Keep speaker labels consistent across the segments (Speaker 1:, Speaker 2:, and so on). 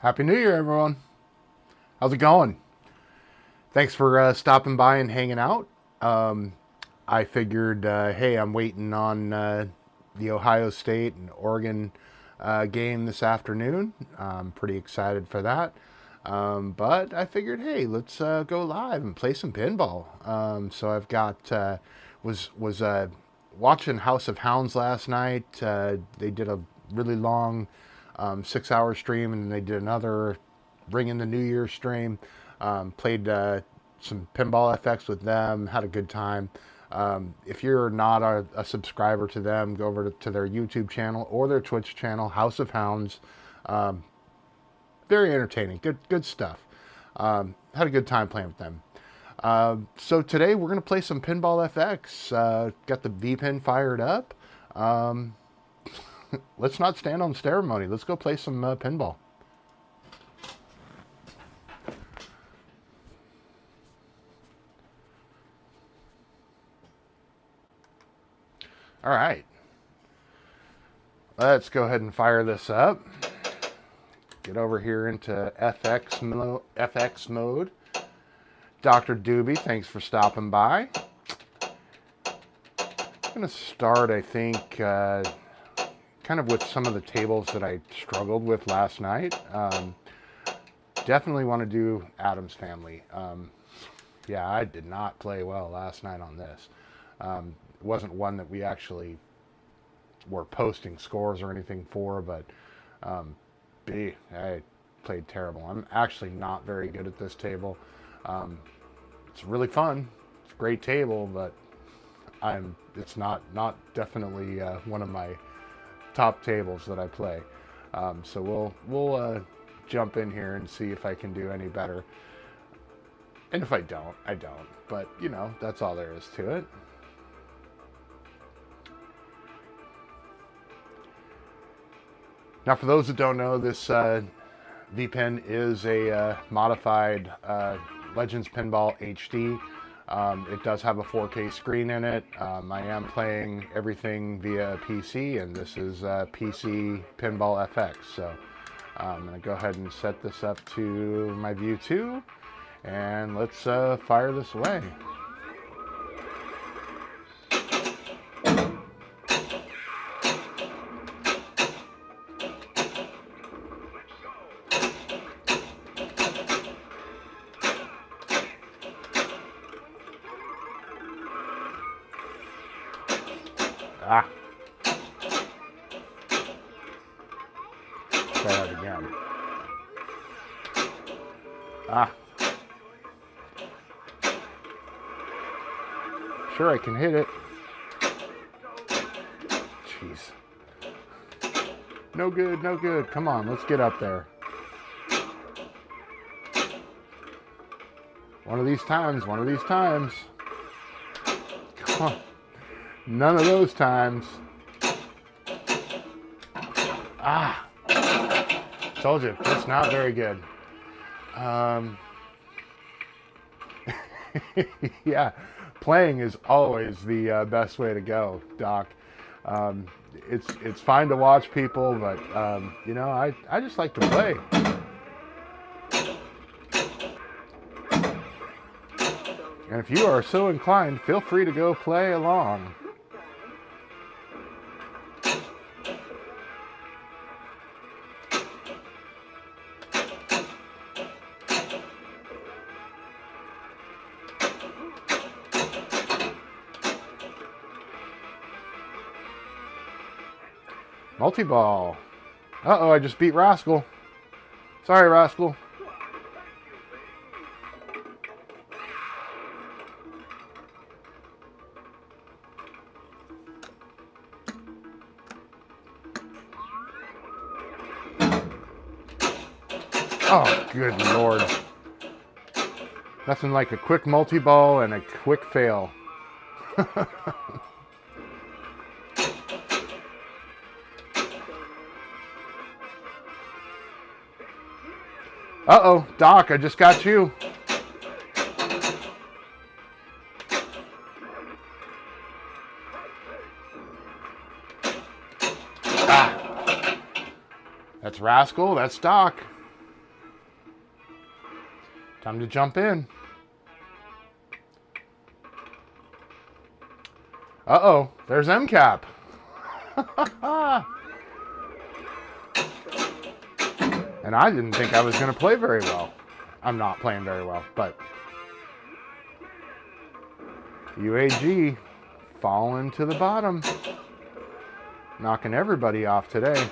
Speaker 1: Happy New Year, everyone. How's it going? Thanks for stopping by and hanging out. Um, I figured, hey, I'm waiting on the Ohio State and Oregon game this afternoon. I'm pretty excited for that. But I figured, hey, let's go live and play some pinball. So I've got was watching House of Hounds last night. They did a really long 6 hour stream, and they did another Ring in the New Year stream. Played some Pinball FX with them, had a good time. If you're not a subscriber to them, go over to their YouTube channel or their Twitch channel, House of Hounds. Very entertaining, good stuff. Had a good time playing with them. So today we're going to play some Pinball FX. Got the V-Pin fired up. Let's not stand on ceremony. Let's go play some pinball. All right. Let's go ahead and fire this up. Get over here into FX mode. Dr. Doobie, thanks for stopping by. I'm going to start, I think, kind of with some of the tables that I struggled with last night. Definitely want to do Addams Family. Yeah, I did not play well last night on this. It wasn't one that we actually were posting scores or anything for, but B, I played terrible. I'm actually not very good at this table. It's really fun. It's a great table, but it's not definitely one of my top tables that I play. So we'll jump in here and see if I can do any better. And if I don't, I don't. But, you know, that's all there is to it. Now, for those that don't know, this V-Pin is a modified Legends Pinball HD. It does have a 4K screen in it. I am playing everything via PC, and this is PC Pinball FX. So I'm going to go ahead and set this up to my view 2, and let's fire this away. Ah. Try that again. Ah. Sure, I can hit it. Jeez. No good, no good. Come on, let's get up there. One of these times, one of these times. Come on. None of those times. Ah. Told you, it's not very good. Yeah, playing is always the best way to go, Doc. It's fine to watch people, but you know, I just like to play. And if you are so inclined, feel free to go play along. Multi-ball. Uh-oh, I just beat Rascal. Sorry, Rascal. Oh, good Lord. Nothing like a quick multi-ball and a quick fail. Uh-oh, Doc, I just got you. Ah. That's Rascal, that's Doc. Time to jump in. Uh-oh, there's MCAP. And I didn't think I was going to play very well. I'm not playing very well, but UAG falling to the bottom. Knocking everybody off today.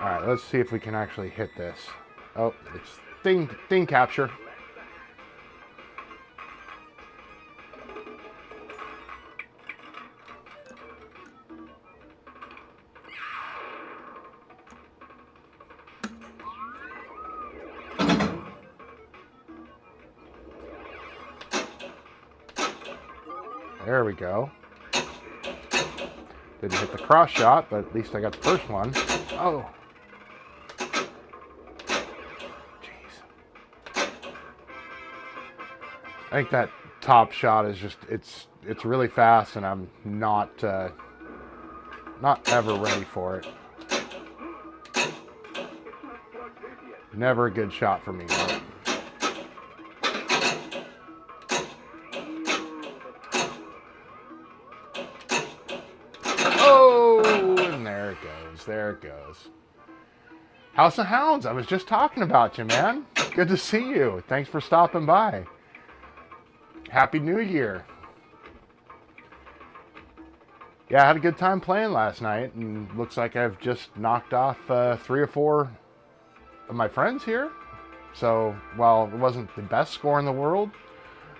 Speaker 1: Alright, let's see if we can actually hit this. Oh, it's thing capture. There we go. Didn't hit the cross shot, but at least I got the first one. Oh. I think that top shot is just, it's really fast, and I'm not ever ready for it. Never a good shot for me. Oh, and there it goes. There it goes. House of Hounds, I was just talking about you, man. Good to see you. Thanks for stopping by. Happy New Year. Yeah, I had a good time playing last night, and looks like I've just knocked off 3 or 4 of my friends here. So, while it wasn't the best score in the world,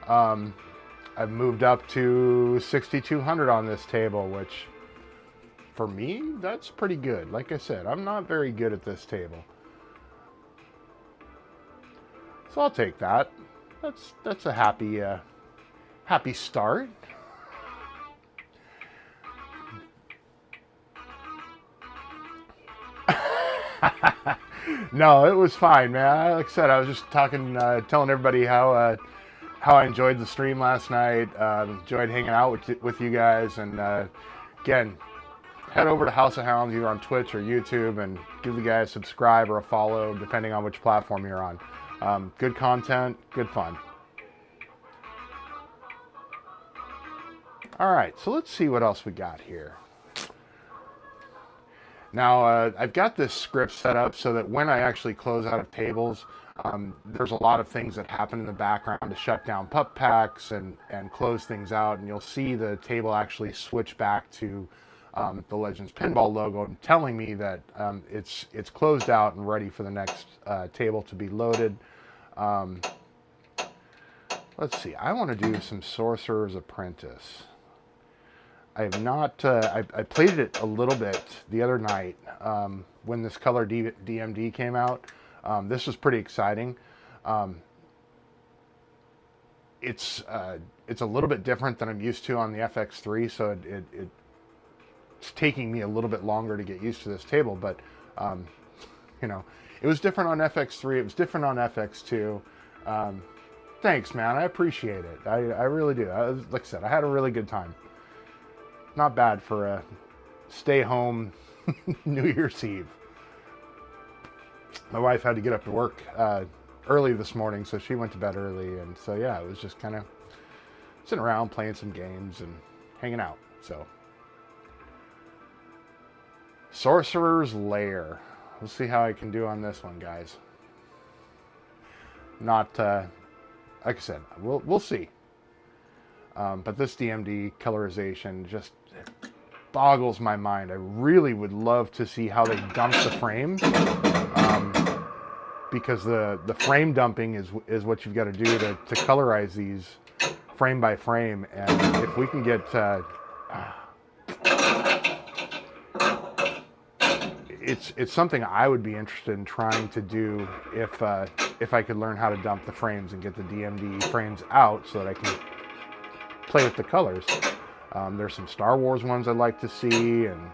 Speaker 1: I've moved up to 6,200 on this table, which, for me, that's pretty good. Like I said, I'm not very good at this table. So I'll take that. That's a happy start. No, it was fine, man. Like I said, I was just talking, telling everybody how I enjoyed the stream last night. Enjoyed hanging out with you guys, and again, head over to House of Hounds either on Twitch or YouTube, and give the guys a subscribe or a follow, depending on which platform you're on. Good content, good fun. All right, so let's see what else we got here. Now, I've got this script set up so that when I actually close out of tables, there's a lot of things that happen in the background to shut down pup packs and close things out, and you'll see the table actually switch back to the Legends Pinball logo, telling me that it's closed out and ready for the next table to be loaded. Let's see, I want to do some Sorcerer's Apprentice. I have not, I played it a little bit the other night when this color DMD came out. This was pretty exciting. It's a little bit different than I'm used to on the FX3, so it's taking me a little bit longer to get used to this table, but you know, it was different on FX3, it was different on FX2. Thanks, man, I appreciate it. I really do. Like I said, I had a really good time. Not bad for a stay-home New Year's Eve. My wife had to get up to work early this morning, so she went to bed early, and so yeah, it was just kind of sitting around playing some games and hanging out. So, Sorcerer's Lair. We'll see how I can do on this one, guys. Not like I said, we'll see. But this DMD colorization just boggles my mind. I really would love to see how they dump the frames, because the frame dumping is what you've got to do to colorize these frame by frame. And if we can get it's something I would be interested in trying to do if I could learn how to dump the frames and get the DMD frames out so that I can play with the colors. There's some Star Wars ones I'd like to see, and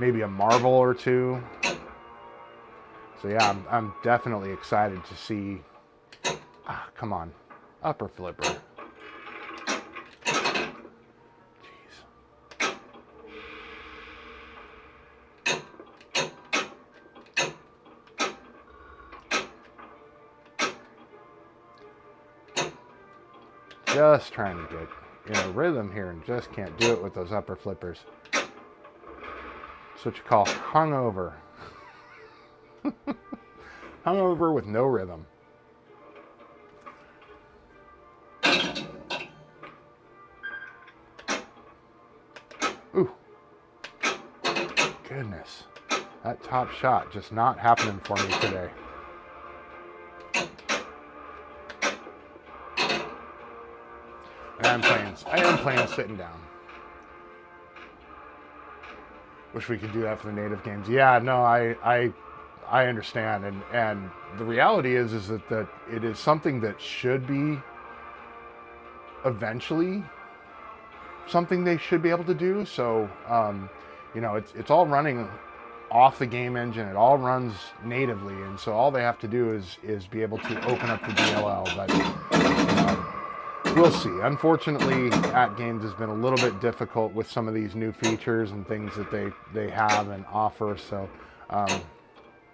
Speaker 1: maybe a Marvel or two. So yeah, I'm definitely excited to see. Come on, upper flipper. Just trying to get in a rhythm here and just can't do it with those upper flippers. It's what you call hungover. Hungover with no rhythm. Ooh. Goodness. That top shot just not happening for me today. I am playing sitting down. Wish we could do that for the native games. Yeah, no, I understand, and the reality is that it is something that should be eventually something they should be able to do. So, you know, it's all running off the game engine. It all runs natively, and so all they have to do is be able to open up the DLL. But we'll see. Unfortunately, At Games has been a little bit difficult with some of these new features and things that they have and offer. So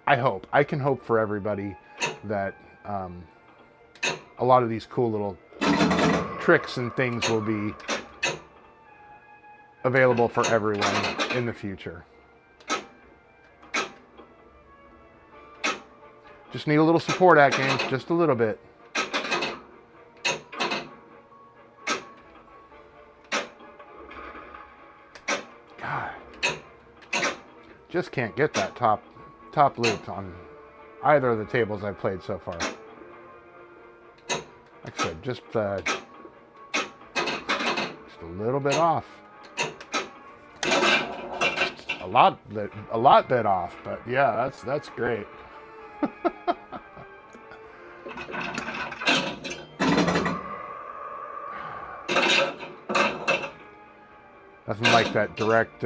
Speaker 1: I can hope for everybody that a lot of these cool little tricks and things will be available for everyone in the future. Just need a little support, At Games, just a little bit. God, just can't get that top loop on either of the tables I've played so far. Like I said, just a little bit off. A lot bit off, but yeah, that's great. Nothing like that direct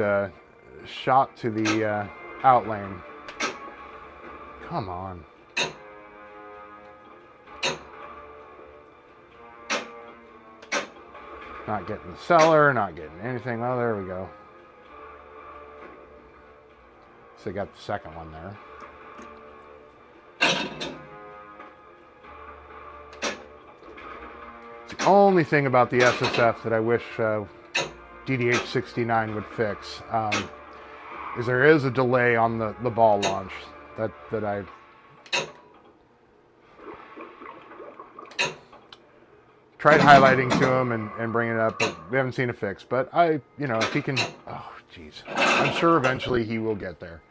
Speaker 1: shot to the out lane. Come on. Not getting the cellar, not getting anything. Oh, there we go. So they got the second one there. It's the only thing about the SSF that I wish DDH69 would fix is there is a delay on the ball launch that I've tried highlighting to him and bringing it up, but we haven't seen a fix. But if he can, oh jeez, I'm sure eventually he will get there.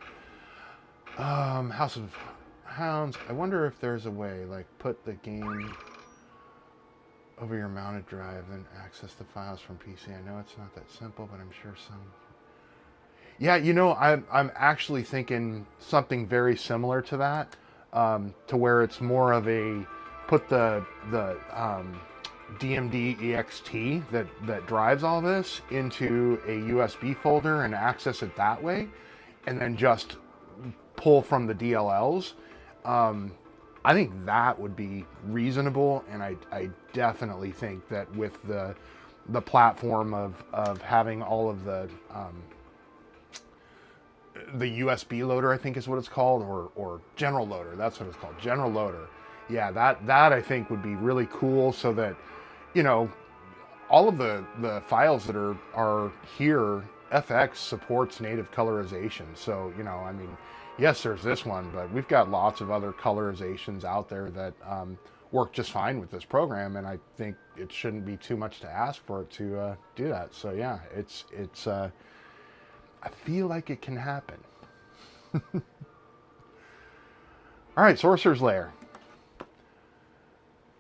Speaker 1: House of Hounds. I wonder if there's a way, like, put the game over your mounted drive and access the files from PC. I know it's not that simple, but I'm sure some. Yeah, I'm actually thinking something very similar to that, to where it's more of a put the DMD EXT that drives all this into a USB folder and access it that way, and then just pull from the DLLs. I think that would be reasonable, and I definitely think that with the platform of having all of the USB loader, I think is what it's called, or general loader, that's what it's called, general loader. Yeah, that I think would be really cool, so that, all of the files that are here, FX supports native colorization. So, I mean, yes, there's this one, but we've got lots of other colorizations out there that work just fine with this program, and I think it shouldn't be too much to ask for it to do that. So yeah, it's I feel like it can happen. All right, Sorcerer's Lair.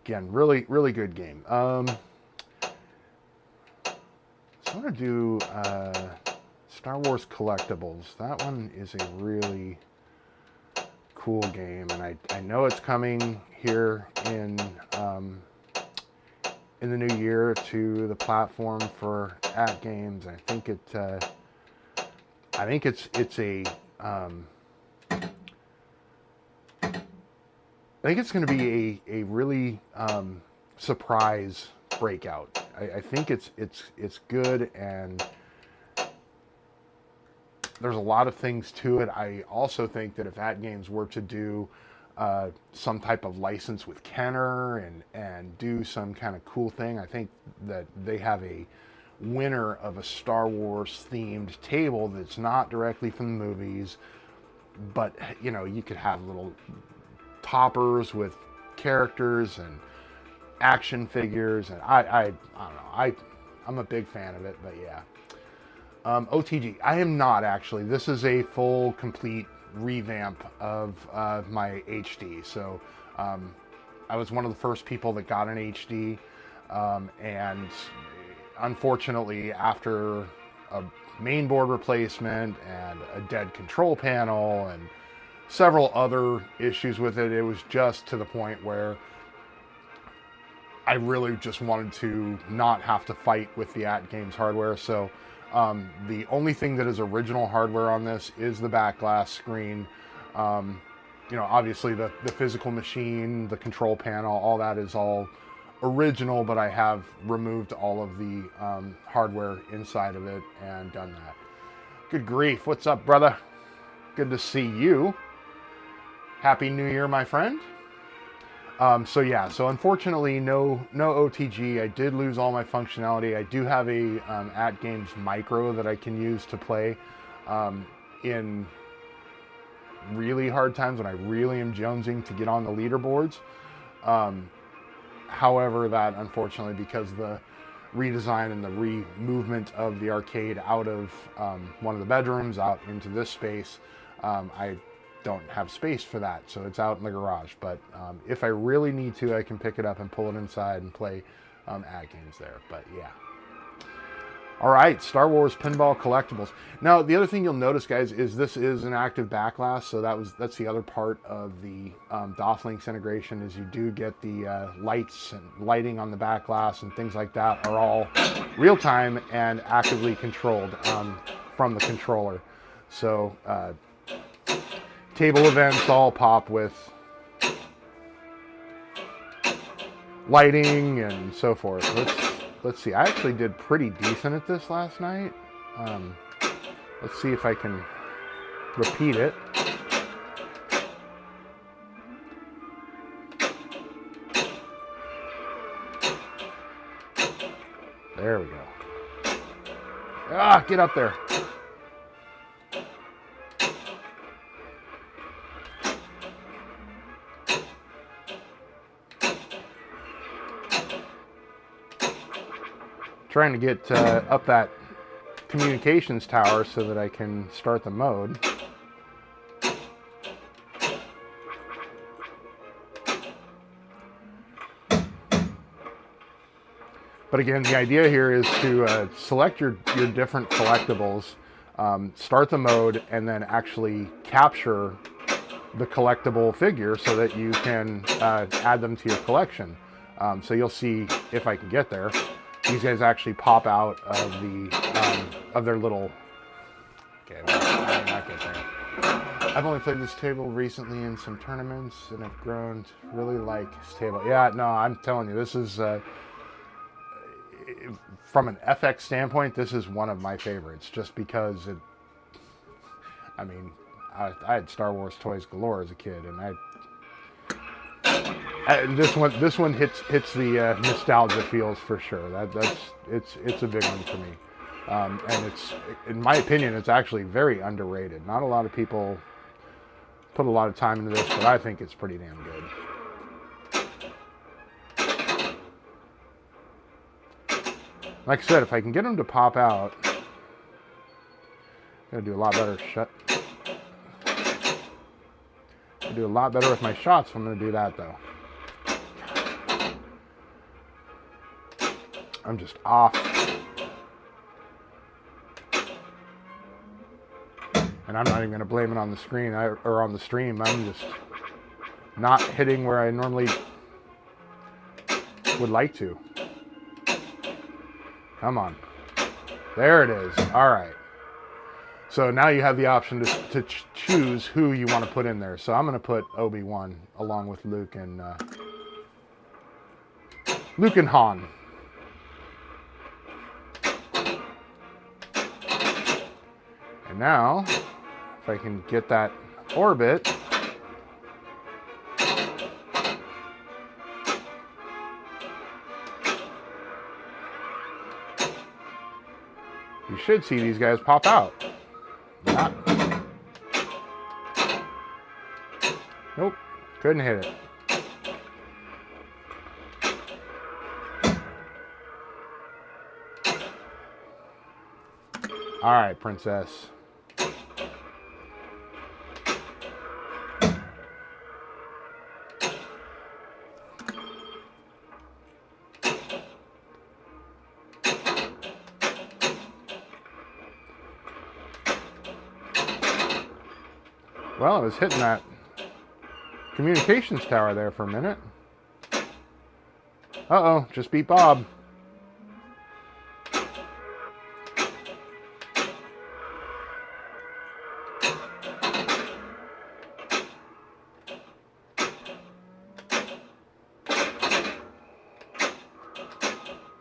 Speaker 1: Again, really, really good game. So I want to do Star Wars Collectibles. That one is a really cool game, and I know it's coming here in the new year to the platform for At Games. I think it's a think it's going to be a really surprise breakout. I think it's good, and there's a lot of things to it. I also think that if At Games were to do some type of license with Kenner and do some kind of cool thing, I think that they have a winner of a Star Wars themed table that's not directly from the movies, but you know, you could have little toppers with characters and action figures, and I don't know, I'm a big fan of it. But yeah, OTG, I am not actually. This is a full complete revamp of my HD. So I was one of the first people that got an HD, and unfortunately, after a mainboard replacement and a dead control panel and several other issues with it, it was just to the point where I really just wanted to not have to fight with the At Games hardware. So the only thing that is original hardware on this is the back glass screen. You know, obviously the physical machine, the control panel, all that is all original, but I have removed all of the hardware inside of it and done that. Good grief, what's up, brother? Good to see you. Happy New Year, my friend. So yeah, so unfortunately no OTG. I did lose all my functionality. I do have a At Games Micro that I can use to play in really hard times when I really am jonesing to get on the leaderboards. However, that unfortunately, because the redesign and the movement of the arcade out of one of the bedrooms out into this space, I don't have space for that, so it's out in the garage. But if I really need to, I can pick it up and pull it inside and play At Games there. But yeah. All right, Star Wars Pinball Collectibles. Now, the other thing you'll notice, guys, is this is an active backlash, so that's the other part of the DOF-Links integration, is you do get the lights and lighting on the back glass and things like that are all real-time and actively controlled from the controller. So table events all pop with lighting and so forth. Let's see. I actually did pretty decent at this last night. Let's see if I can repeat it. There we go. Ah, get up there. Trying to get up that communications tower so that I can start the mode. But again, the idea here is to select your different collectibles, start the mode, and then actually capture the collectible figure so that you can add them to your collection. So you'll see, if I can get there, these guys actually pop out of their little. Okay, well, I may not get there. I've only played this table recently in some tournaments, and I've grown to really like this table. Yeah, no, I'm telling you, this is from an FX standpoint, this is one of my favorites, just because it. I mean, I had Star Wars toys galore as a kid, and this one hits the nostalgia feels for sure. It's a big one for me, and it's, in my opinion, it's actually very underrated. Not a lot of people put a lot of time into this, but I think it's pretty damn good. Like I said, if I can get them to pop out, I'm gonna do a lot better. I'll do a lot better with my shots if I'm gonna do that, though. I'm just off. And I'm not even going to blame it on the screen or on the stream. I'm just not hitting where I normally would like to. Come on. There it is. All right. So now you have the option to choose who you want to put in there. So I'm going to put Obi-Wan along with Luke and Han. And now, if I can get that orbit, you should see these guys pop out. Yeah. Nope, couldn't hit it. All right, princess. Well, I was hitting that communications tower there for a minute. Uh-oh, just beat Bob.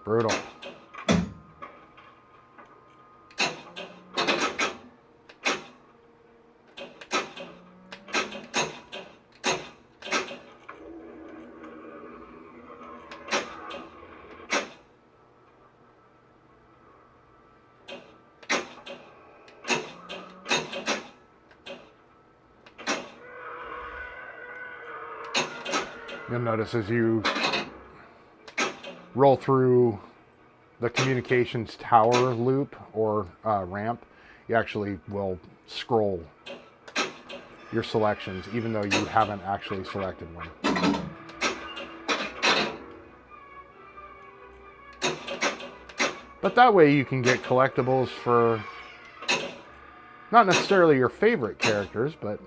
Speaker 1: Brutal. You'll notice as you roll through the communications tower loop or ramp, you actually will scroll your selections even though you haven't actually selected one. But that way you can get collectibles for not necessarily your favorite characters, but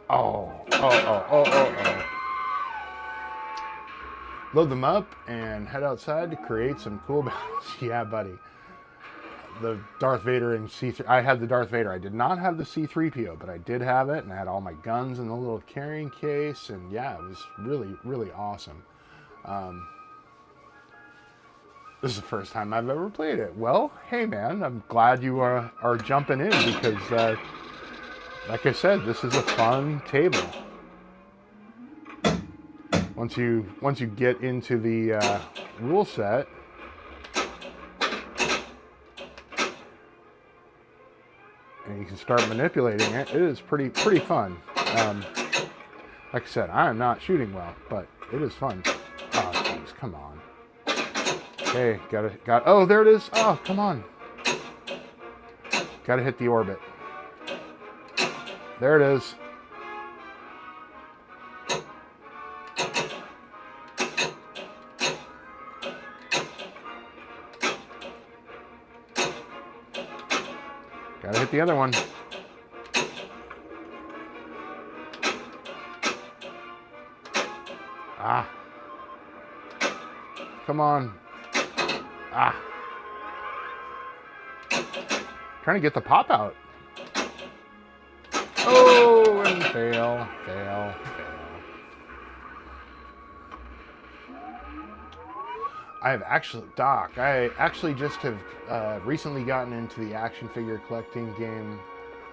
Speaker 1: oh. Load them up and head outside to create some cool battles. Yeah, buddy. The Darth Vader and C3. I had the Darth Vader. I did not have the C3PO, but I did have it, and I had all my guns in the little carrying case, and yeah, it was really, really awesome. This is the first time I've ever played it. Well, hey man, I'm glad you are jumping in because, like I said, this is a fun table. Once you get into the rule set, and you can start manipulating it, it is pretty fun. Like I said, I am not shooting well, but it is fun. Oh, jeez, come on. Okay, oh, there it is. Oh, come on. Gotta hit the orbit. There it is. Gotta hit the other one. Ah. Come on. Ah. Trying to get the pop out. Oh, and fail. I actually just have recently gotten into the action figure collecting game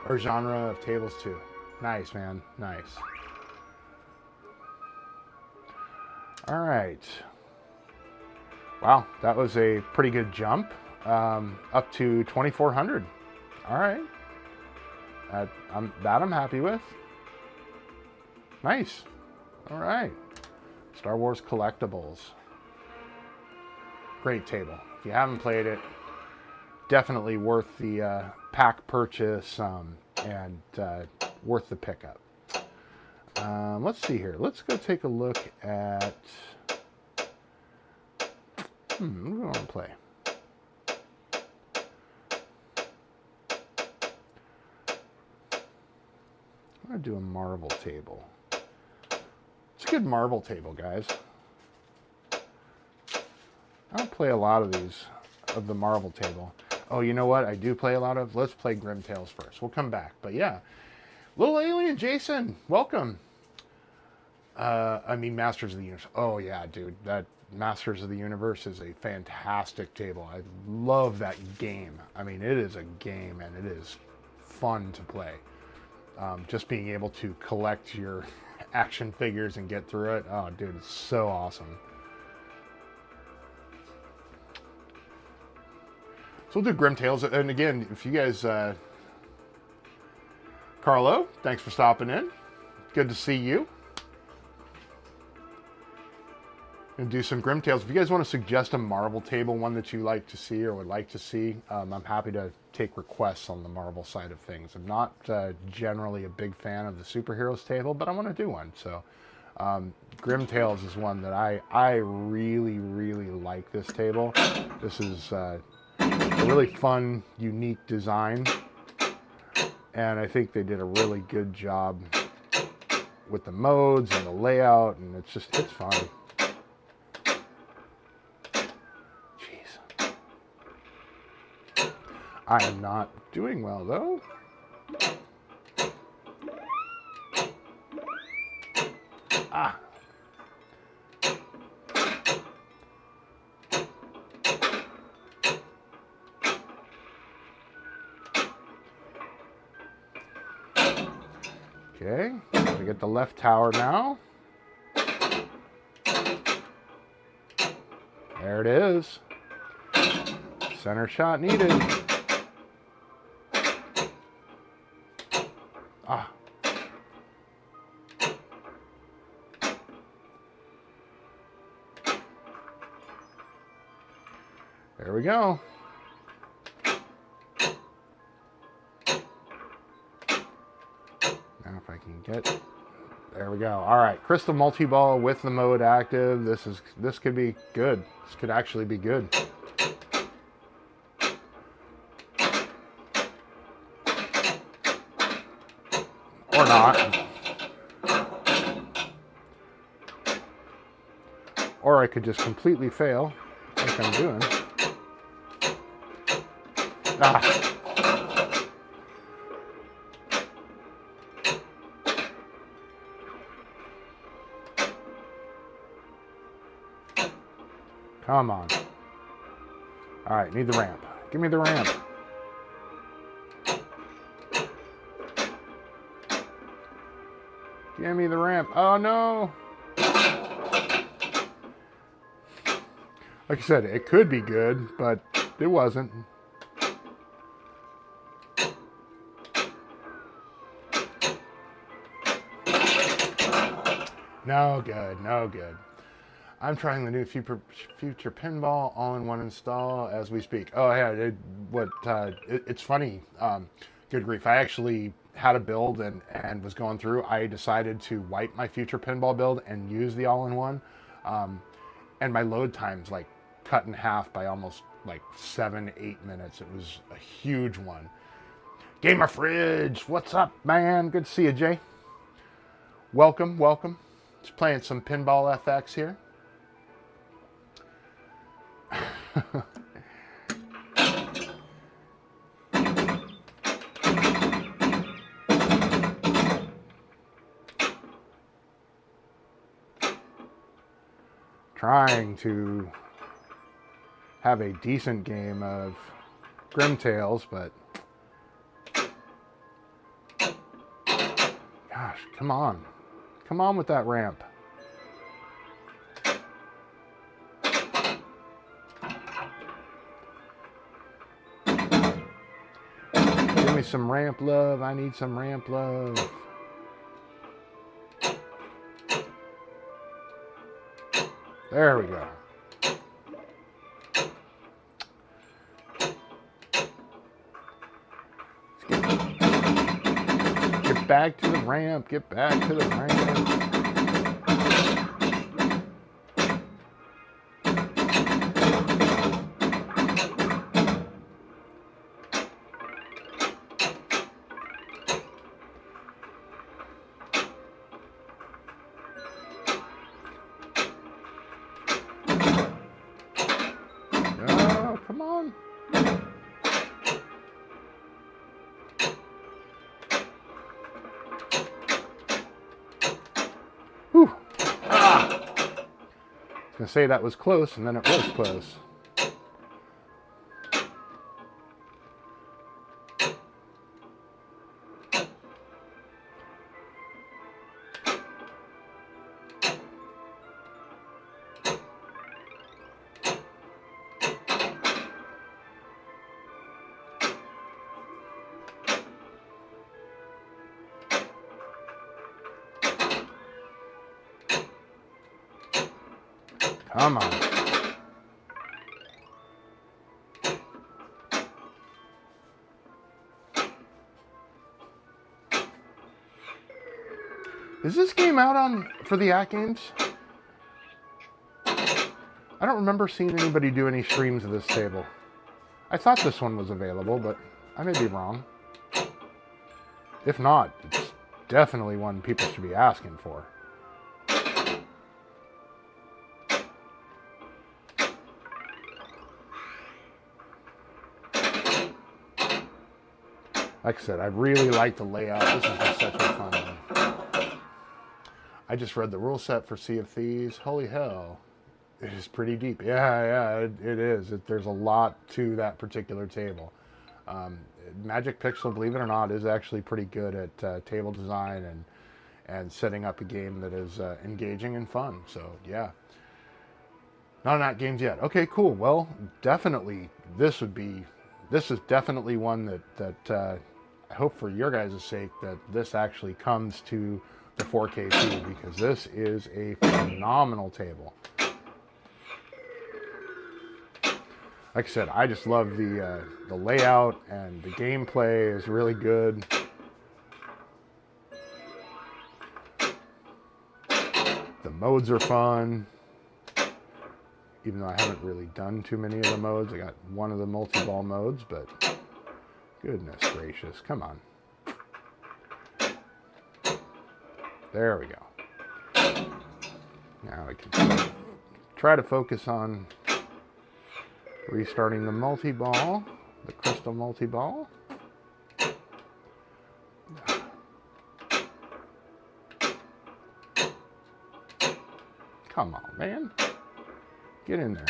Speaker 1: or genre of tables too. Nice, man. Nice. All right. Wow, that was a pretty good jump. Up to 2,400. All right. I'm happy with. Nice. All right. Star Wars collectibles. Great table. If you haven't played it, definitely worth the pack purchase and worth the pickup. Let's see here. Let's go take a look at... what do we want to play? I'm going to do a marble table. It's a good marble table, guys. I don't play a lot of these, of the marble table. Oh, you know what? I do play a lot of. Let's play Grim Tales first. We'll come back. But yeah, Little Alien Jason, welcome. I mean, Masters of the Universe. Oh yeah, dude, that Masters of the Universe is a fantastic table. I love that game. I mean, it is a game and it is fun to play. Just being able to collect your action figures and get through it. Oh, dude, it's so awesome. So we'll do Grim Tales. And again, if you guys... Carlo, thanks for stopping in. Good to see you. And do some Grim Tales. If you guys want to suggest a marble table, one that you like to see or would like to see, I'm happy to take requests on the marble side of things. I'm not generally a big fan of the superheroes table, but I want to do one. So Grim Tales is one that I really, really like this table. This is a really fun, unique design. And I think they did a really good job with the modes and the layout, and it's fun. Jeez. I am not doing well, though. Ah. Okay, we get the left tower now. There it is. Center shot needed. Ah. There we go. Now if I can get, there we go. All right, crystal multi-ball with the mode active. This could be good. This could actually be good. Or not. Or I could just completely fail, like I'm doing. Ah. Come on. All right, need the ramp. Give me the ramp. Give me the ramp. Oh, no. Like I said, it could be good, but it wasn't. No good, no good. I'm trying the new Future Pinball all-in-one install as we speak. Oh yeah, it's funny. Good grief! I actually had a build and was going through. I decided to wipe my Future Pinball build and use the all-in-one, and my load time's like cut in half by almost like 7-8 minutes. It was a huge one. Gamer Fridge, what's up, man? Good to see you, Jay. Welcome, welcome. Just playing some Pinball FX here. Trying to have a decent game of Grim Tales, but gosh, come on. Come on with that ramp. Give me some ramp love. I need some ramp love. There we go. Get back to the ramp. Get back to the ramp. Oh, come on. going to say that was close, and then it was close. Come on. Is this game out on for the At Games? I don't remember seeing anybody do any streams of this table. I thought this one was available, but I may be wrong. If not, it's definitely one people should be asking for. Like I said, I really like the layout. This is just such a fun one. I just read the rule set for Sea of Thieves. Holy hell. It is pretty deep. Yeah, it is. There's a lot to that particular table. Magic Pixel, believe it or not, is actually pretty good at table design and setting up a game that is engaging and fun. So, yeah. Not in At Games yet. Okay, cool. Well, definitely, this is definitely one that I hope for your guys' sake that this actually comes to the 4K feed, because this is a phenomenal table. Like I said, I just love the layout, and the gameplay is really good. The modes are fun. Even though I haven't really done too many of the modes. I got one of the multi-ball modes, but goodness gracious, come on. There we go. Now we can try to focus on restarting the multi-ball, the crystal multi-ball. Come on, man. Get in there.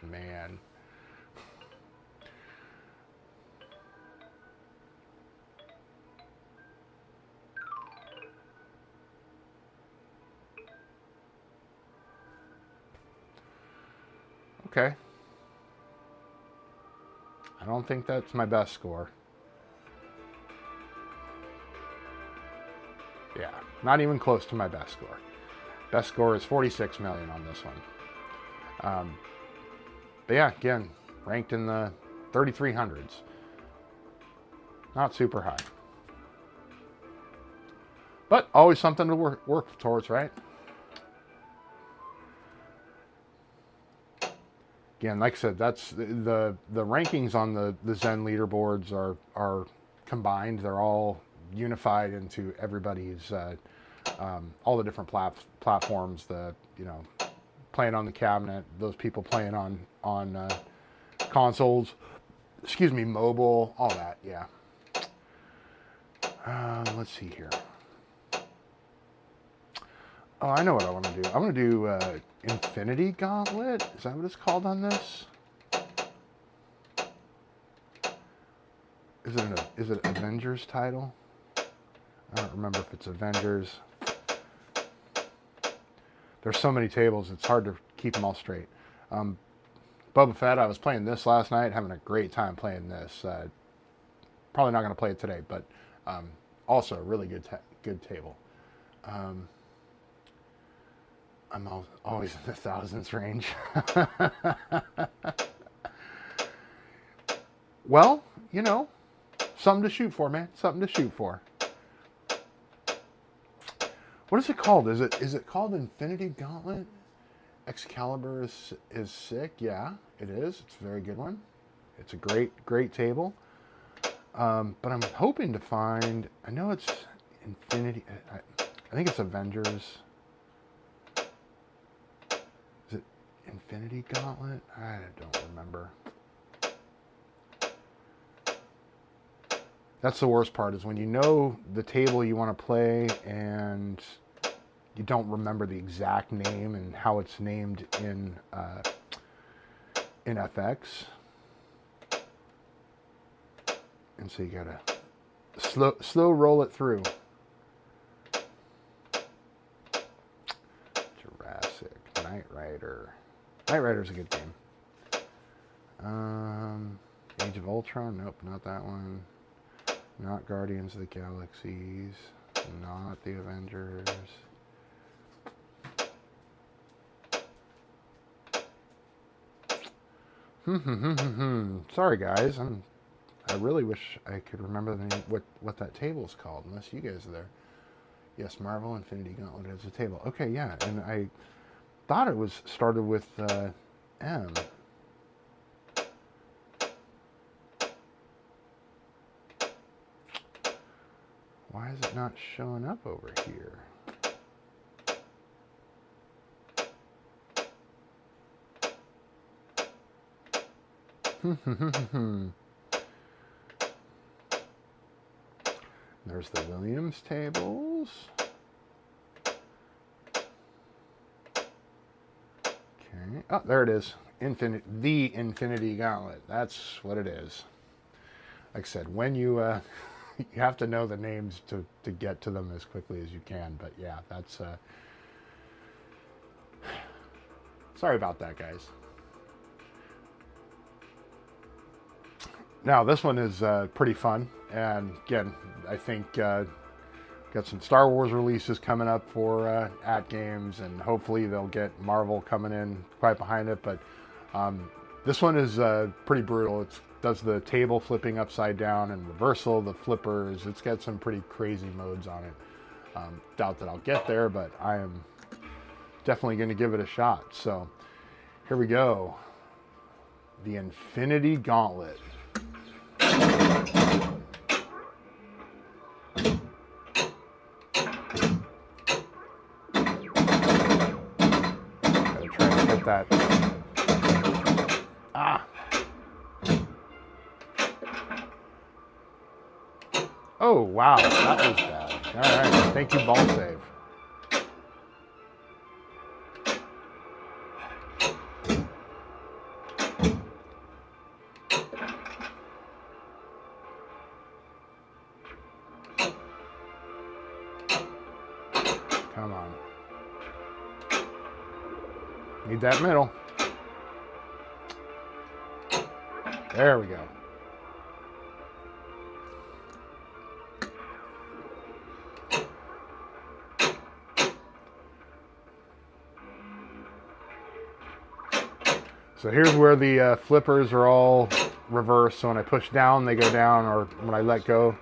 Speaker 1: Man. Okay. I don't think that's my best score. Yeah, not even close to my best score. Best score is 46 million on this one. But yeah, again, ranked in the 3300s. Not super high. But always something to work towards, right? Again, like I said, that's the rankings on the Zen leaderboards are combined. They're all unified into everybody's all the different platforms. The playing on the cabinet, those people playing on consoles, excuse me, mobile, all that. Yeah. Let's see here. Oh, I know what I want to do. I want to do Infinity Gauntlet. Is that what it's called on this? Is it Avengers title? I don't remember if it's Avengers. There's so many tables, it's hard to keep them all straight. Boba Fett, I was playing this last night, having a great time playing this. Probably not going to play it today, but also a really good table. I'm always in the thousands range. Well, something to shoot for, man. Something to shoot for. What is it called? Is it called Infinity Gauntlet? Excalibur is sick. Yeah, it is. It's a very good one. It's a great table. But I'm hoping to find. I know it's Infinity. I think it's Avengers. Is it Infinity Gauntlet? I don't remember. That's the worst part, is when you know the table you want to play and you don't remember the exact name and how it's named in FX. And so you gotta slow roll it through. Jurassic, Knight Rider. Knight Rider's a good game. Age of Ultron, nope, not that one. Not Guardians of the Galaxies. Not the Avengers. Sorry guys, I really wish I could remember the name, what that table's called, unless you guys are there. Yes, Marvel Infinity Gauntlet is a table. Okay, yeah, and I thought it was started with M. Why is it not showing up over here? There's the Williams tables. Okay. Oh, there it is. The Infinity Gauntlet. That's what it is. Like I said, when you you have to know the names to get to them as quickly as you can. But yeah, that's sorry about that, guys. Now this one is pretty fun, and again, I think got some Star Wars releases coming up for at games, and hopefully they'll get Marvel coming in quite behind it. But this one is pretty brutal. It does the table flipping upside down and reversal, the flippers. It's got some pretty crazy modes on it. Doubt that I'll get there, but I am definitely going to give it a shot. So here we go. The Infinity Gauntlet. Gotta try to hit that. Ah! Oh, wow, that was bad. All right, thank you, ball save. Come on. Need that middle. There we go. So here's where the flippers are all reversed. So when I push down, they go down, or when I let go,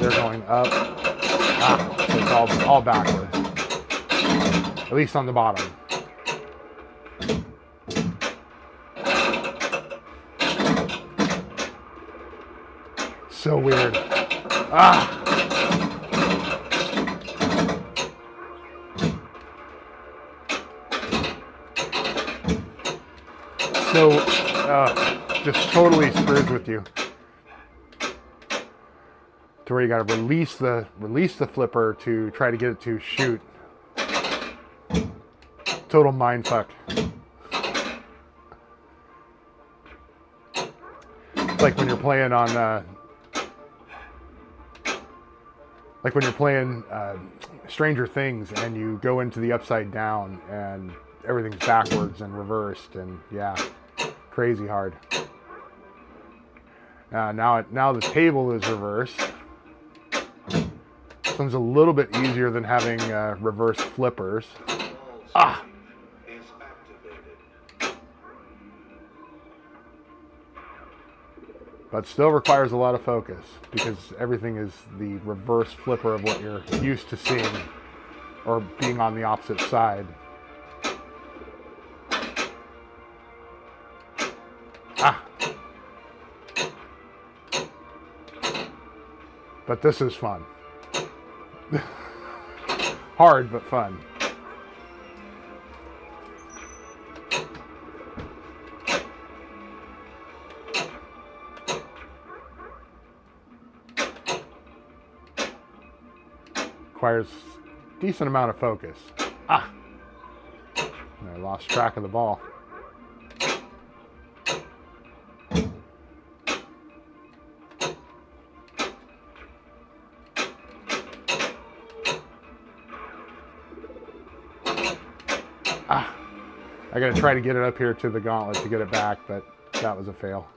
Speaker 1: they're going up. Ah, so it's all backwards. At least on the bottom. So weird. Ah! So, just totally screws with you. To where you got to release the flipper to try to get it to shoot. Total mindfuck. It's like when you're playing on, Stranger Things, and you go into the upside down and everything's backwards and reversed, and yeah, crazy hard. Now the table is reversed. This one's a little bit easier than having reverse flippers. Ah! But still requires a lot of focus, because everything is the reverse flipper of what you're used to seeing, or being on the opposite side. Ah! But this is fun. Hard, but fun. requires a decent amount of focus. Ah! And I lost track of the ball. Ah! I gotta try to get it up here to the gauntlet to get it back, but that was a fail.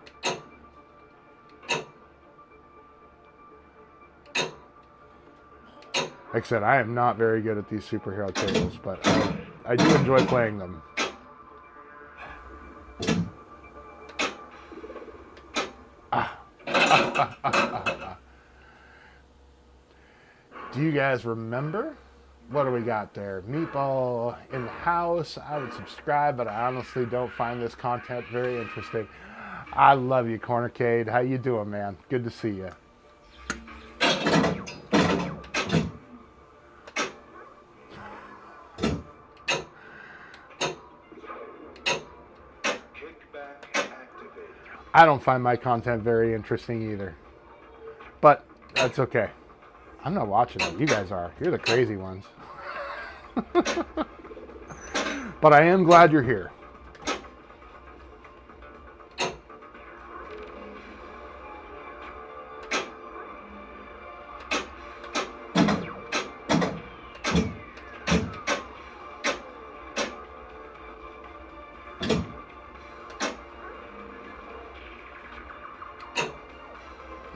Speaker 1: Like I said, I am not very good at these superhero tables, but I do enjoy playing them. Do you guys remember? What do we got there? Meatball in the house. I would subscribe, but I honestly don't find this content very interesting. I love you, Cornercade. How you doing, man? Good to see you. I don't find my content very interesting either. But that's okay. I'm not watching it. You guys are. You're the crazy ones. But I am glad you're here.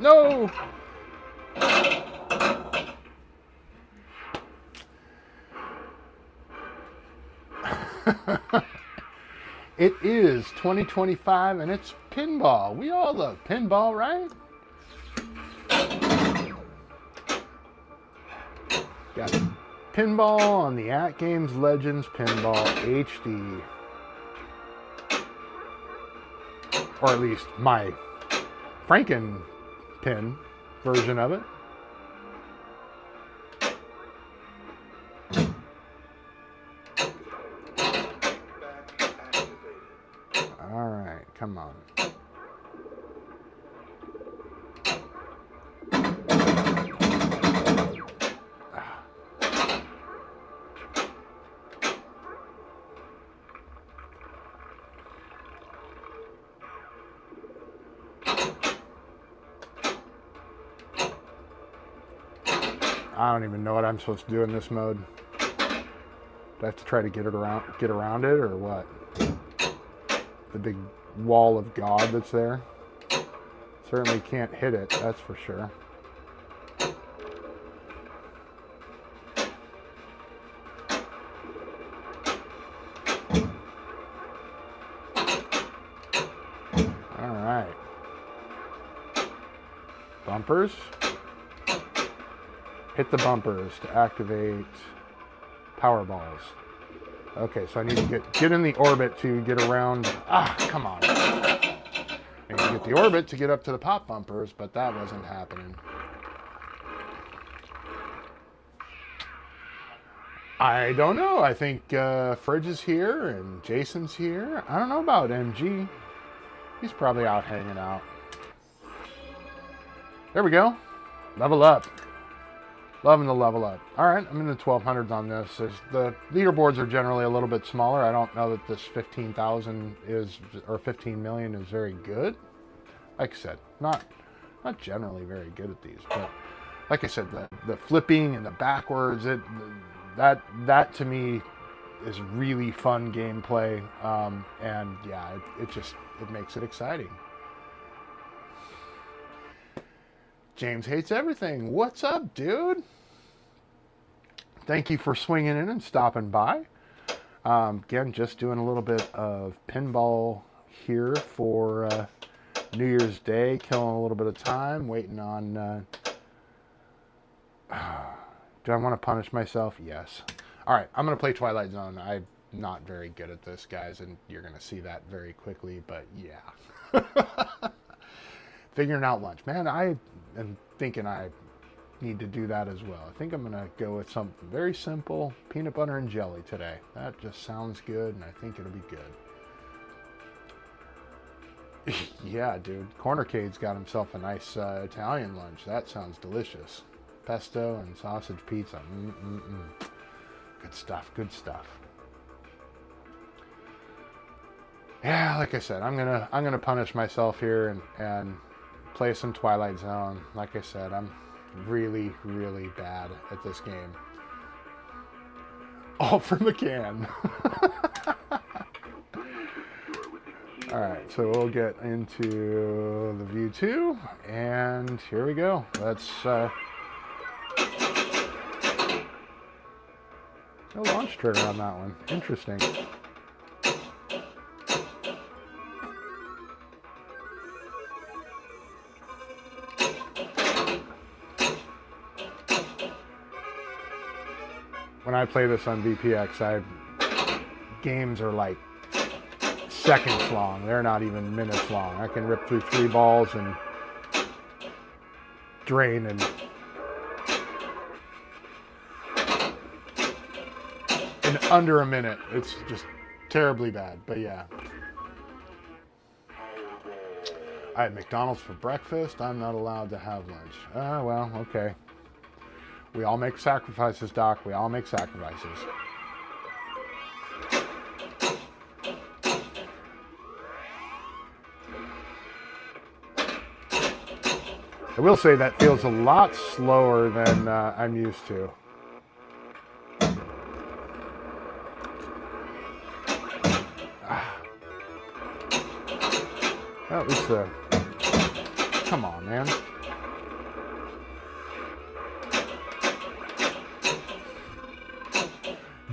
Speaker 1: No! It is 2025 and it's pinball. We all love pinball, right? Got pinball on the At Games Legends Pinball HD. Or at least my Franken pin version of it. All right, come on. I don't even know what I'm supposed to do in this mode. Do I have to try to get around it, or what? The big wall of God that's there. Certainly can't hit it, that's for sure. All right. Bumpers. Hit the bumpers to activate power balls. Okay, so I need to get in the orbit to get around. Ah, come on. I need to get the orbit to get up to the pop bumpers, but that wasn't happening. I don't know. I think Fridge is here and Jason's here. I don't know about MG. He's probably out hanging out. There we go. Level up. Loving the level up. All right, I'm in the 1200s on this. The leaderboards are generally a little bit smaller. I don't know that this 15,000 is, or 15 million is very good. Like I said, not generally very good at these, but like I said, the flipping and the backwards, that to me is really fun gameplay, and yeah, it makes it exciting. James Hates Everything. What's up, dude? Thank you for swinging in and stopping by. Again, just doing a little bit of pinball here for New Year's Day, killing a little bit of time, waiting on... do I want to punish myself? Yes. All right, I'm going to play Twilight Zone. I'm not very good at this, guys, and you're going to see that very quickly, but yeah. Figuring out lunch. Man, I am thinking I need to do that as well. I think I'm going to go with something very simple, peanut butter and jelly today. That just sounds good, and I think it'll be good. Yeah, dude. Cornercade's got himself a nice Italian lunch. That sounds delicious. pesto and sausage pizza. Good stuff, good stuff. Yeah, like I said, I'm gonna punish myself here and play some Twilight Zone. Like I said, I'm really, really bad at this game. All from the can. Alright, so we'll get into the view 2, and here we go. Let's no launch trigger on that one. Interesting. When I play this on VPX, games are like seconds long. They're not even minutes long. I can rip through 3 balls and drain in under a minute. It's just terribly bad, but yeah. I had McDonald's for breakfast. I'm not allowed to have lunch. Well, okay. We all make sacrifices, Doc. We all make sacrifices. I will say that feels a lot slower than I'm used to. At least come on, man.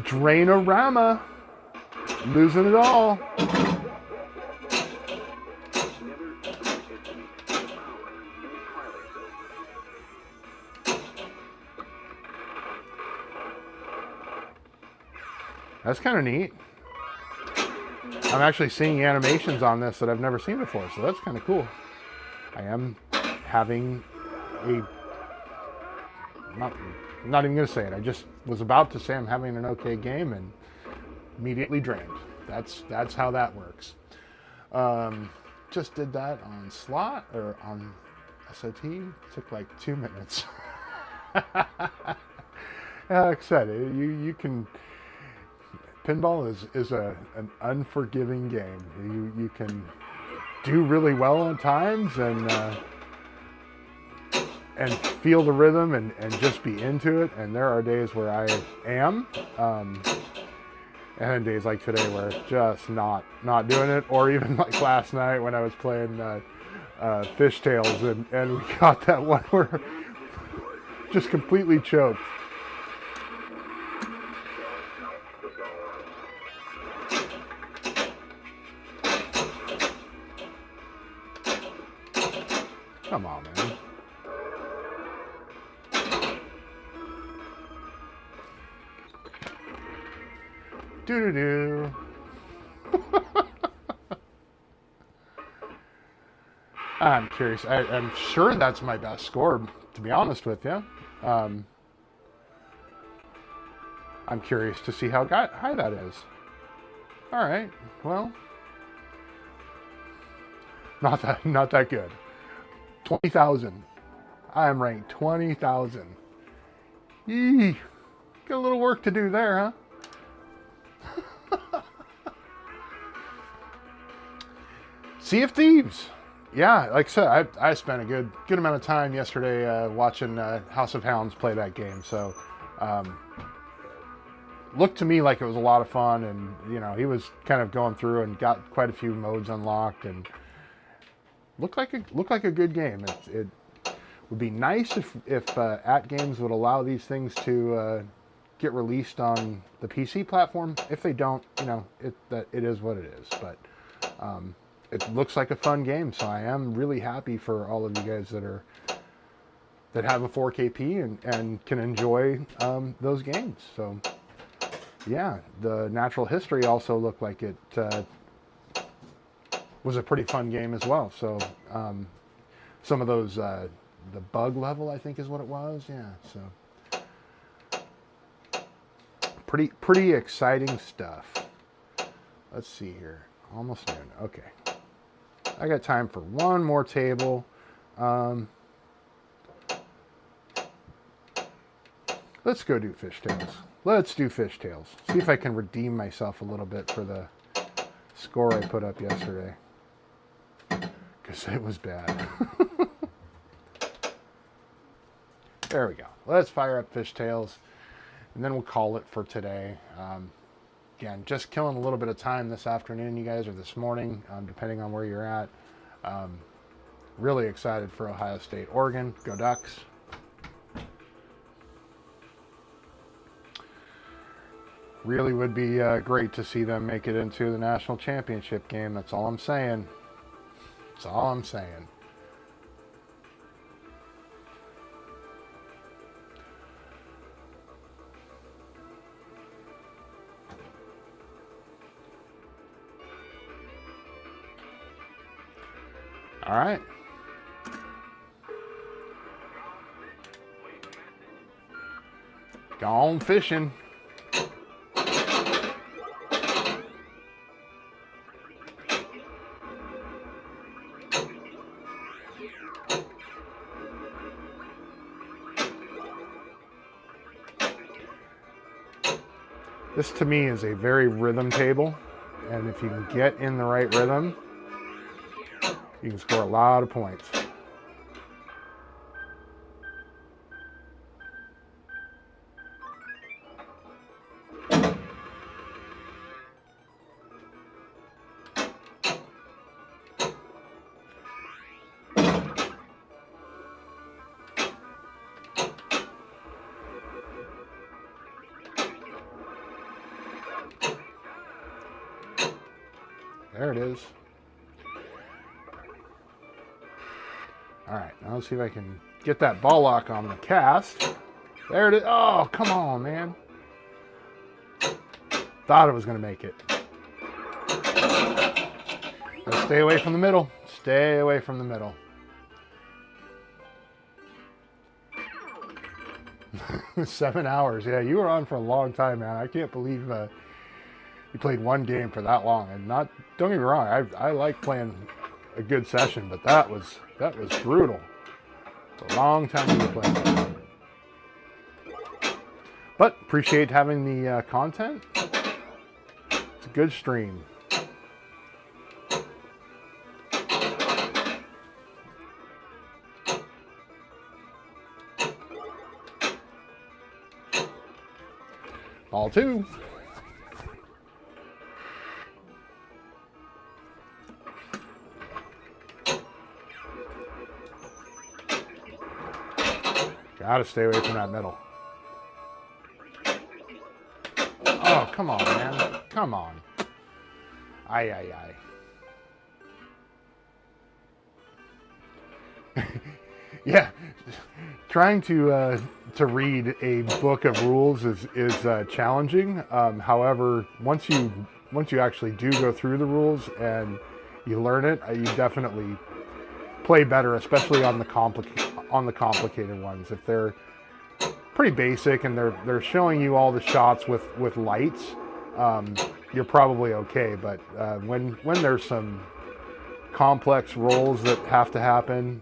Speaker 1: Drainorama. Losing it all. That's kind of neat. I'm actually seeing animations on this that I've never seen before, so that's kind of cool. I am having a... I'm not even going to say it. I just was about to say I'm having an okay game and immediately drained. That's how that works. Just did that on slot or on SOT. Took like 2 minutes. Like I said, you can... Pinball is an unforgiving game. You can do really well at times and feel the rhythm and just be into it. And there are days where I am, and days like today where just not doing it. Or even like last night when I was playing Fishtails and we got that one where just completely choked. Come on, man. Doo-doo-doo. I'm curious. I'm sure that's my best score, to be honest with you. I'm curious to see how high that is. All right. Well, not that good. 20,000. I am ranked 20,000. Yee. Got a little work to do there, huh? Sea of Thieves. Yeah, like I said, I spent a good amount of time yesterday watching House of Hounds play that game. So, looked to me like it was a lot of fun, and you know he was kind of going through and got quite a few modes unlocked, and looked like a good game. It would be nice if At Games would allow these things to get released on the PC platform. If they don't, you know, it is what it is. But it looks like a fun game, so I am really happy for all of you guys that have a 4KP and can enjoy those games. So yeah, the Natural History also looked like it was a pretty fun game as well. So some of those the bug level, I think is what it was. Yeah, so pretty exciting stuff. Let's see here, almost noon. Okay, I got time for one more table. Let's go do fishtails. Let's do fishtails. See if I can redeem myself a little bit for the score I put up yesterday. Because it was bad. There we go. Let's fire up fishtails. And then we'll call it for today. Again, just killing a little bit of time this afternoon, you guys, or this morning, depending on where you're at. Really excited for Ohio State, Oregon. Go Ducks. Really would be great to see them make it into the national championship game. That's all I'm saying. That's all I'm saying. All right. Gone fishing. This to me is a very rhythm table, and if you can get in the right rhythm, you can score a lot of points. There it is. All right, now let's see if I can get that ball lock on the cast. There it is. Oh, come on, man. Thought it was going to make it. Let's stay away from the middle. Stay away from the middle. Seven hours. Yeah, you were on for a long time, man. I can't believe you played one game for that long. And don't get me wrong, I like playing a good session, but that was brutal. It's a long time to be playing. But appreciate having the content. It's a good stream. Ball two. Gotta stay away from that middle. Oh, come on, man. Come on. Aye, aye, aye. Yeah. Trying to read a book of rules is challenging. However, once you actually do go through the rules and you learn it, you definitely play better, especially on the complicated ones. If they're pretty basic and they're showing you all the shots with lights, you're probably okay. But when there's some complex rolls that have to happen,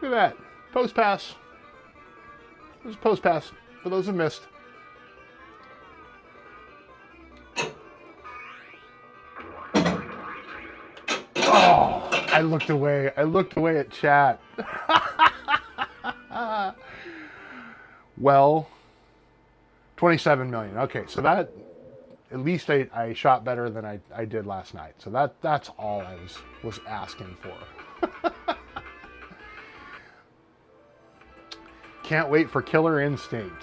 Speaker 1: look at that. Post pass. There's a post pass for those who missed. Oh, I looked away. I looked away at chat. Well, 27 million. Okay, so that, at least I shot better than I did last night. So that's all I was asking for. Can't wait for Killer Instinct.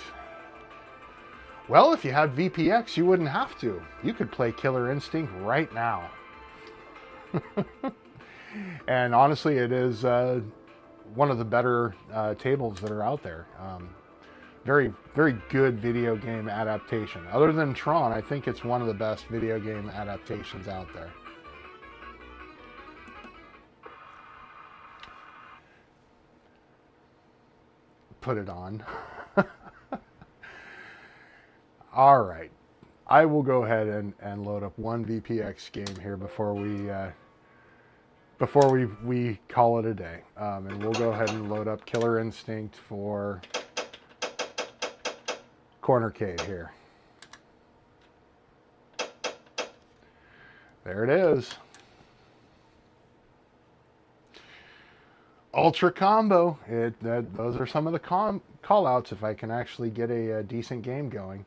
Speaker 1: Well, if you had VPX, you wouldn't have to. You could play Killer Instinct right now. And honestly, it is one of the better tables that are out there. very, very good video game adaptation. Other than Tron, I think it's one of the best video game adaptations out there. Put it on. All right. I will go ahead and load up one VPX game here before we call it a day. And we'll go ahead and load up Killer Instinct for Cornercade here. There it is. Ultra combo. Those are some of the call outs if I can actually get a decent game going.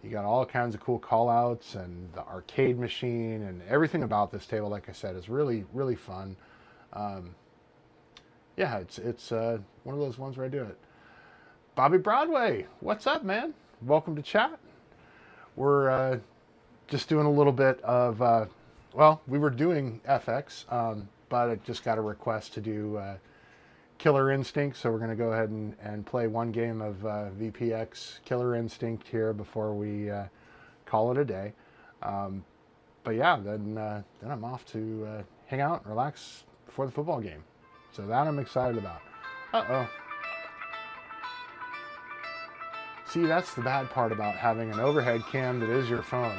Speaker 1: You got all kinds of cool call outs and the arcade machine and everything about this table, like I said, is really, really fun. Yeah, it's one of those ones where I do it. Bobby Broadway, what's up, man? Welcome to chat. We're just doing a little bit of, well, we were doing FX, but I just got a request to do Killer Instinct, so we're going to go ahead and play one game of VPX Killer Instinct here before we call it a day. But yeah, then I'm off to hang out and relax before the football game. So that I'm excited about. Uh-oh. See, that's the bad part about having an overhead cam that is your phone.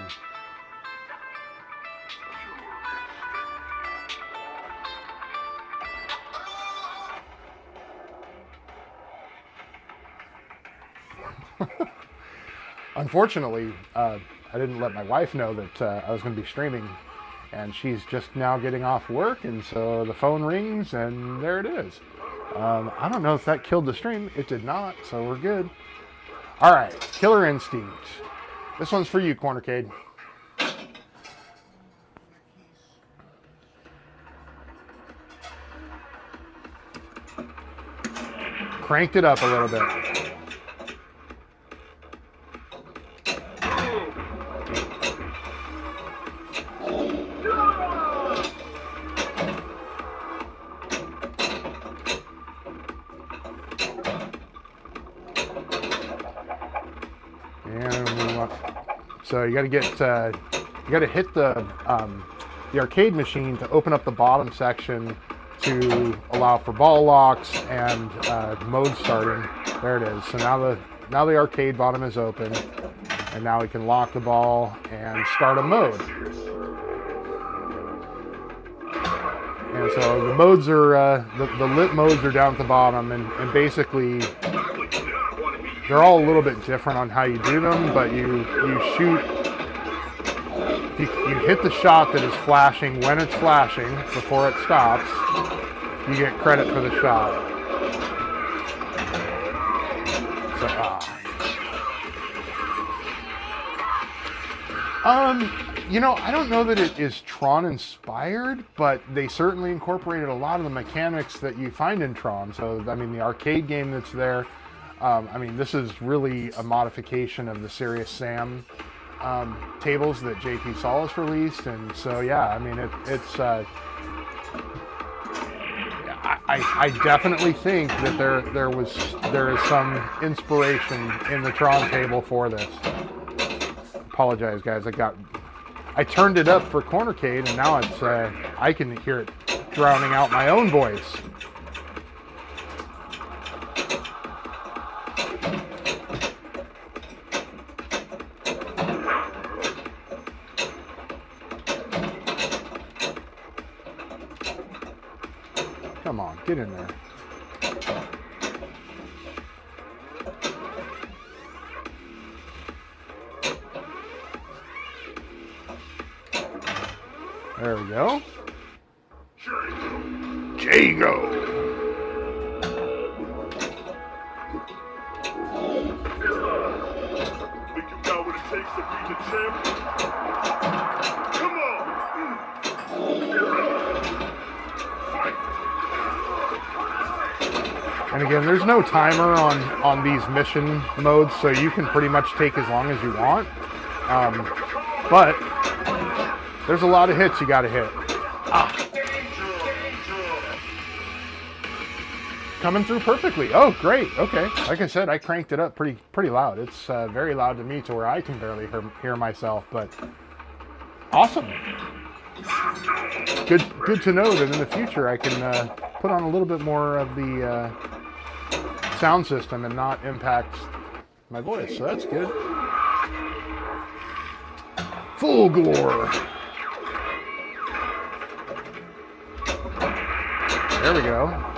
Speaker 1: Unfortunately, I didn't let my wife know that I was going to be streaming, and she's just now getting off work, and so the phone rings, and there it is. I don't know if that killed the stream. It did not, so we're good. All right, Killer Instinct. This one's for you, Cornercade. Cranked it up a little bit. So you got to get, you got to hit the arcade machine to open up the bottom section to allow for ball locks and mode starting. There it is. So now the arcade bottom is open, and now we can lock the ball and start a mode. And so the modes are the lit modes are down at the bottom, and basically they're all a little bit different on how you do them, but you shoot, you hit the shot that is flashing when it's flashing before it stops, you get credit for the shot. So, you know, I don't know that it is Tron inspired, but they certainly incorporated a lot of the mechanics that you find in Tron. So, I mean, the arcade game that's there, I mean, this is really a modification of the Serious Sam tables that JP Solis released, and so yeah, I mean, I definitely think that there is some inspiration in the Tron table for this. Apologize, guys. I turned it up for Cornercade, and now it's I can hear it drowning out my own voice. Come on, get in there. There we go. Jago.
Speaker 2: We can go what it takes to beat the champ. Come on.
Speaker 1: And again, there's no timer on these mission modes, so you can pretty much take as long as you want. But there's a lot of hits you got to hit. coming through perfectly. Oh, great. Okay. Like I said, I cranked it up pretty loud. It's very loud to me to where I can barely hear myself, but awesome. Good to know that in the future I can put on a little bit more of the sound system and not impact my voice. So that's good. Full gore. There we go.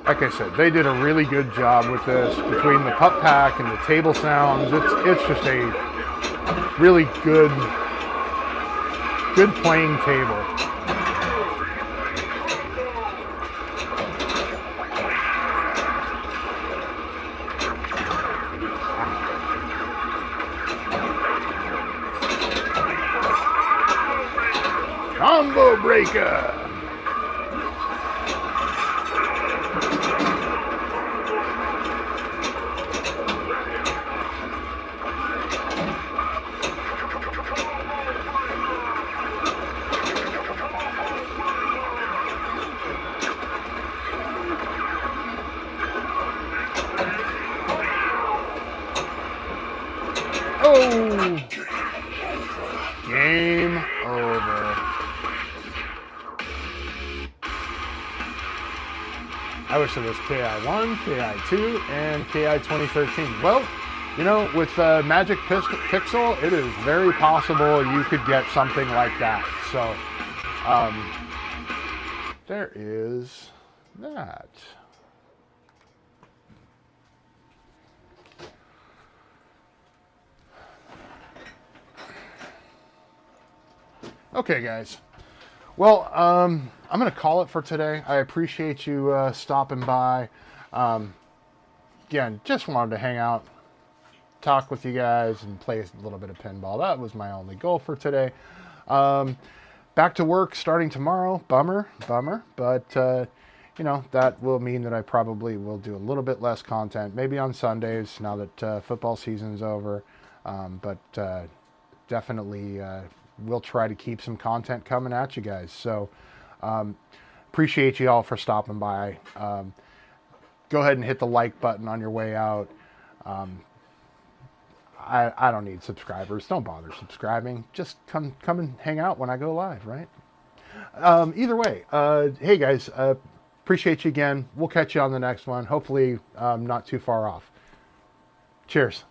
Speaker 1: Like I said, they did a really good job with this between the pup pack and the table sounds. It's just a really good playing table. Combo breaker. Oh! Game over. I wish it was KI1, KI2, and KI 2013. Well, you know, with Magic Pixel, it is very possible you could get something like that. So, there is that. Okay, guys. Well, I'm going to call it for today. I appreciate you stopping by. Again, just wanted to hang out, talk with you guys, and play a little bit of pinball. That was my only goal for today. Back to work starting tomorrow. Bummer. But, you know, that will mean that I probably will do a little bit less content, maybe on Sundays now that football season's over. But definitely we'll try to keep some content coming at you guys. So appreciate you all for stopping by. Go ahead and hit the like button on your way out. I don't need subscribers. Don't bother subscribing. Just come and hang out when I go live, right? Either way, hey guys, appreciate you again. We'll catch you on the next one. Hopefully not too far off. Cheers.